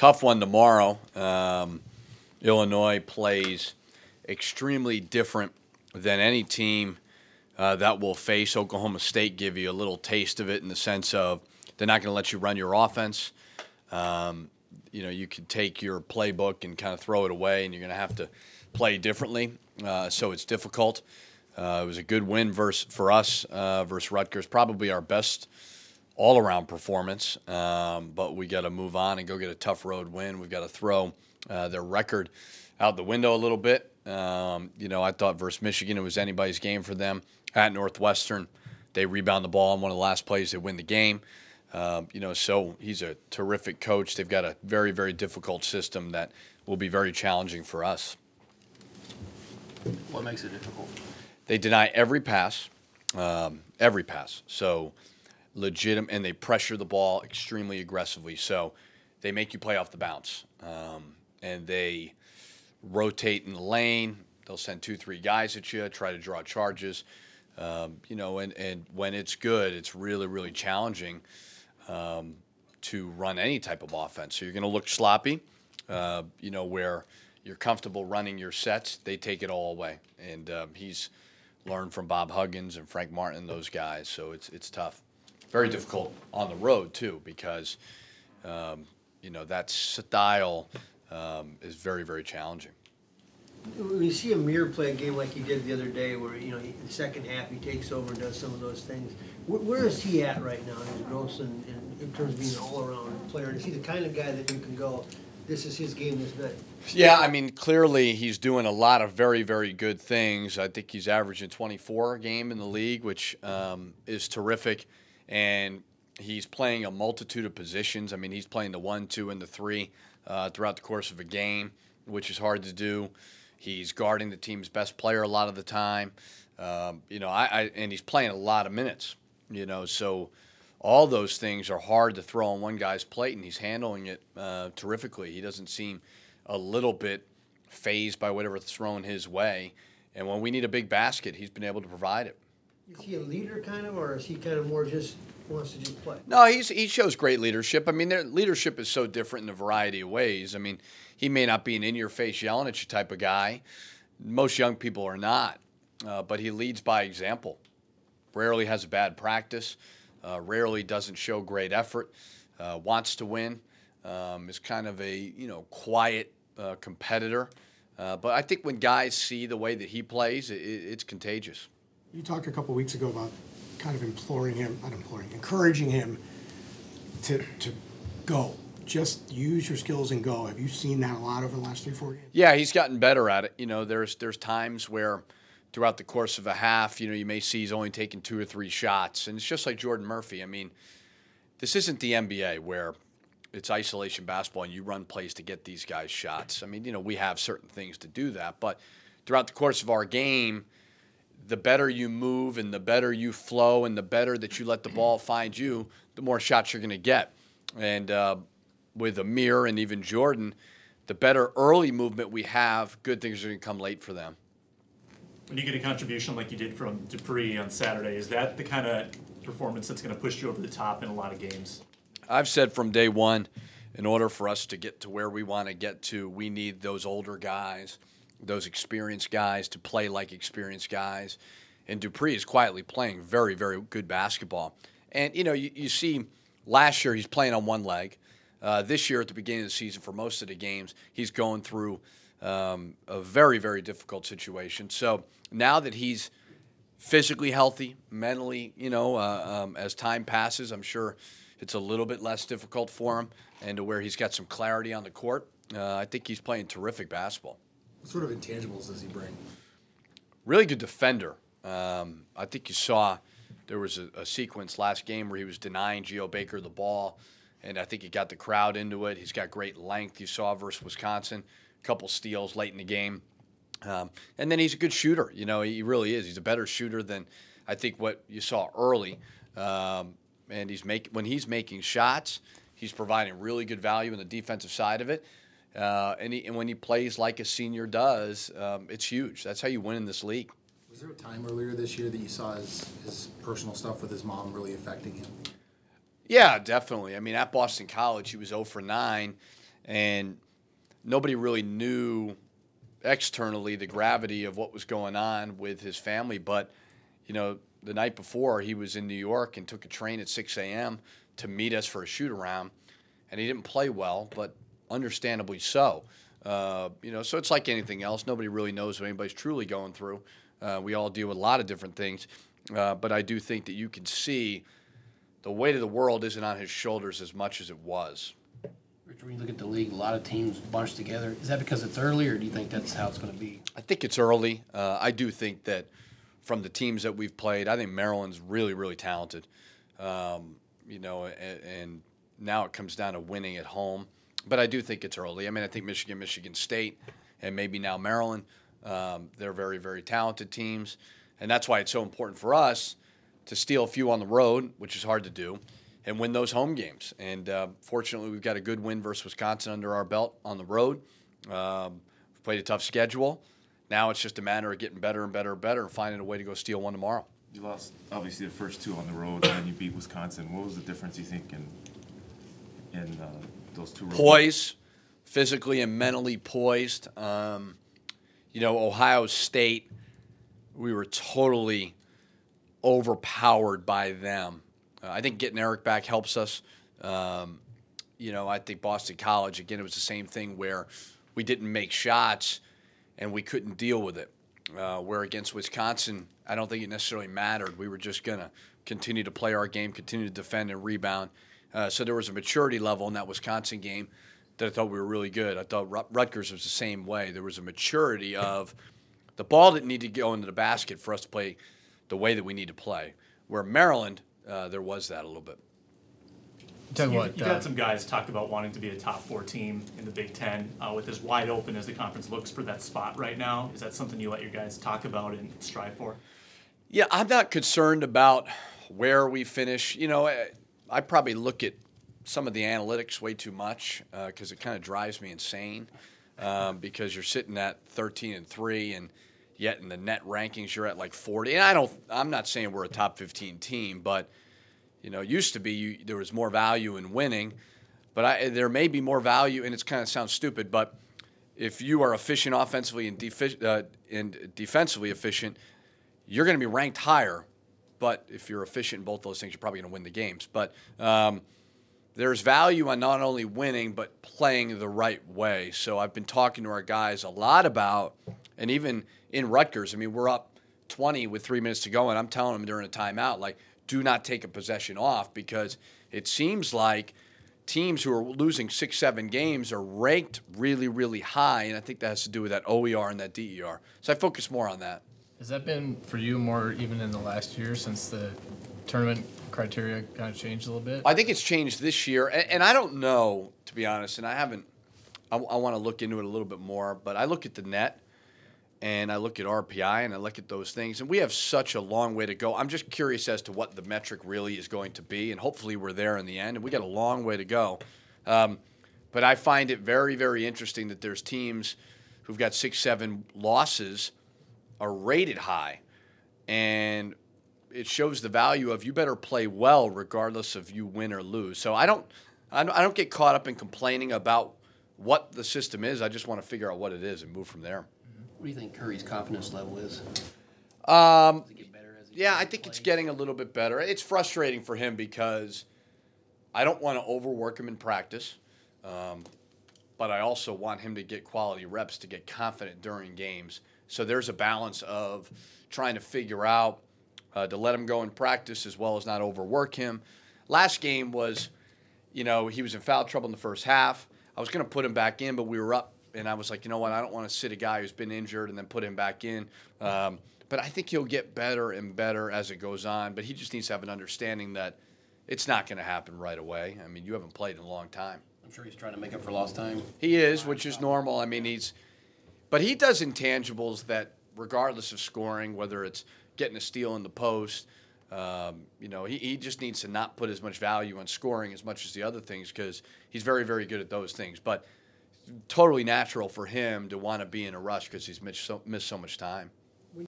Tough one tomorrow. Illinois plays extremely different than any team that will face. Oklahoma State give you a little taste of it in the sense of they're not going to let you run your offense. You could take your playbook and kind of throw it away, and you're going to have to play differently. So it's difficult. It was a good win for us versus Rutgers, probably our best all-around performance. But we got to move on and go get a tough road win. We've got to throw their record out the window a little bit. I thought versus Michigan it was anybody's game for them. At Northwestern, they rebound the ball on one of the last plays. They win the game. So he's a terrific coach. They've got a very, very difficult system that will be very challenging for us. What makes it difficult? They deny every pass. So legitimate, and they pressure the ball extremely aggressively. So they make you play off the bounce, and they rotate in the lane. They'll send 2-3 guys at you, try to draw charges. And when it's good, it's really, really challenging to run any type of offense. So you're going to look sloppy, where you're comfortable running your sets. They take it all away. And he's learned from Bob Huggins and Frank Martin and those guys. So it's tough. Very difficult on the road, too, because, that style is very, very challenging. When you see Amir play a game like he did the other day where, in the second half he takes over and does some of those things, where is he at right now in his growth and in terms of being an all-around player? And is he the kind of guy that you can go, this is his game this night? Yeah, clearly he's doing a lot of very, very good things. I think he's averaging 24 a game in the league, which is terrific. And he's playing a multitude of positions. He's playing the 1, 2, and the 3 throughout the course of a game, which is hard to do. He's guarding the team's best player a lot of the time, and he's playing a lot of minutes, so all those things are hard to throw on one guy's plate, and he's handling it terrifically. He doesn't seem a little bit fazed by whatever's thrown his way, and when we need a big basket, he's been able to provide it. Is he a leader kind of, or is he kind of more just wants to just play? No, he shows great leadership. Their leadership is so different in a variety of ways. He may not be an in-your-face, yelling at you type of guy. Most young people are not, but he leads by example. Rarely has a bad practice, rarely doesn't show great effort, wants to win, is kind of a quiet competitor. But I think when guys see the way that he plays, it's contagious. You talked a couple weeks ago about kind of encouraging him to go. Just use your skills and go. Have you seen that a lot over the last 3-4 games? Yeah, he's gotten better at it. There's times where throughout the course of a half, you may see he's only taking 2 or 3 shots. And it's just like Jordan Murphy. This isn't the NBA where it's isolation basketball and you run plays to get these guys shots. We have certain things to do that. But throughout the course of our game, the better you move and the better you flow and the better that you let the ball find you, the more shots you're going to get. And with Amir and even Jordan, the better early movement we have, good things are going to come late for them. When you get a contribution like you did from Dupree on Saturday, is that the kind of performance that's going to push you over the top in a lot of games? I've said from day one, in order for us to get to where we want to get to, we need those older guys, those experienced guys to play like experienced guys. And Dupree is quietly playing very, very good basketball. And, you see last year he's playing on one leg. This year at the beginning of the season, for most of the games, he's going through a very, very difficult situation. So now that he's physically healthy, mentally, as time passes, I'm sure it's a little bit less difficult for him and to where he's got some clarity on the court. I think he's playing terrific basketball. What sort of intangibles does he bring? Really good defender. I think you saw there was a sequence last game where he was denying Geo Baker the ball, and I think he got the crowd into it. He's got great length. You saw versus Wisconsin, a couple steals late in the game. And then he's a good shooter. He really is. He's a better shooter than I think what you saw early. And when he's making shots, he's providing really good value in the defensive side of it. And when he plays like a senior does, it's huge. That's how you win in this league. Was there a time earlier this year that you saw his personal stuff with his mom really affecting him? Yeah, definitely. At Boston College, he was 0 for 9, and nobody really knew externally the gravity of what was going on with his family. But, you know, the night before, he was in New York and took a train at 6 a.m. to meet us for a shoot-around, and he didn't play well, but understandably so. You know, so it's like anything else. Nobody really knows what anybody's truly going through. We all deal with a lot of different things, but I do think that you can see the weight of the world isn't on his shoulders as much as it was. Richard, when you look at the league, a lot of teams bunched together. Is that because it's early, or do you think that's how it's going to be? I think it's early. I do think that from the teams that we've played, I think Maryland's really, really talented. You know, and now it comes down to winning at home. But I do think it's early. I mean, I think Michigan, Michigan State, and maybe now Maryland, they're very, very talented teams. And that's why it's so important for us to steal a few on the road, which is hard to do, and win those home games. And fortunately, we've got a good win versus Wisconsin under our belt on the road. We've played a tough schedule. Now it's just a matter of getting better and better and better and finding a way to go steal one tomorrow. You lost, obviously, the first two on the road, and then you beat Wisconsin. What was the difference, you think, in those two road Poise, physically and mentally poised. You know, Ohio State, we were totally overpowered by them. I think getting Eric back helps us. You know, I think Boston College, again, it was the same thing where we didn't make shots and we couldn't deal with it. Where against Wisconsin, I don't think it necessarily mattered. We were just going to continue to play our game, continue to defend and rebound. So there was a maturity level in that Wisconsin game that I thought we were really good. I thought Rutgers was the same way. There was a maturity of the ball didn't need to go into the basket for us to play the way that we need to play. Where Maryland, there was that a little bit. You've got some guys talk about wanting to be a top 4 team in the Big Ten. With as wide open as the conference looks for that spot right now, is that something you let your guys talk about and strive for? Yeah, I'm not concerned about where we finish. You know, I probably look at some of the analytics way too much because it kind of drives me insane because you're sitting at 13-3 and yet in the net rankings you're at like 40. And I'm not saying we're a top 15 team, but you know, it used to be there was more value in winning, but there may be more value, and it kind of sounds stupid, but if you are efficient offensively and defensively efficient, you're going to be ranked higher. But if you're efficient in both those things, you're probably going to win the games. But there's value on not only winning, but playing the right way. So I've been talking to our guys a lot about, and even in Rutgers, I mean, we're up 20 with 3 minutes to go, and I'm telling them during a timeout, like, do not take a possession off because it seems like teams who are losing 6-7 games are ranked really, really high, and I think that has to do with that OER and that DER. So I focus more on that. Has that been for you more even in the last year since the tournament criteria kind of changed a little bit? I think it's changed this year, and I don't know, to be honest, and I haven't – I want to look into it a little bit more, but I look at the net, and I look at RPI, and I look at those things, and we have such a long way to go. I'm just curious as to what the metric really is going to be, and hopefully we're there in the end, and we got a long way to go. But I find it very, very interesting that there's teams who've got 6-7 losses are rated high, and it shows the value of you better play well regardless of you win or lose. So I don't get caught up in complaining about what the system is. I just want to figure out what it is and move from there. What do you think Curry's confidence level is? Does it get better as yeah, I think it's getting a little bit better. It's frustrating for him because I don't want to overwork him in practice, but I also want him to get quality reps to get confident during games. So there's a balance of trying to figure out to let him go in practice as well as not overwork him. Last game was, you know, he was in foul trouble in the first half. I was going to put him back in, but we were up, and I was like, you know what, I don't want to sit a guy who's been injured and then put him back in. But I think he'll get better and better as it goes on, but he just needs to have an understanding that it's not going to happen right away. I mean, you haven't played in a long time. I'm sure he's trying to make up for lost time. He is, which is normal. I mean, but he does intangibles that, regardless of scoring, whether it's getting a steal in the post, you know, he just needs to not put as much value on scoring as much as the other things because he's very, very good at those things. But totally natural for him to want to be in a rush because he's missed so much time.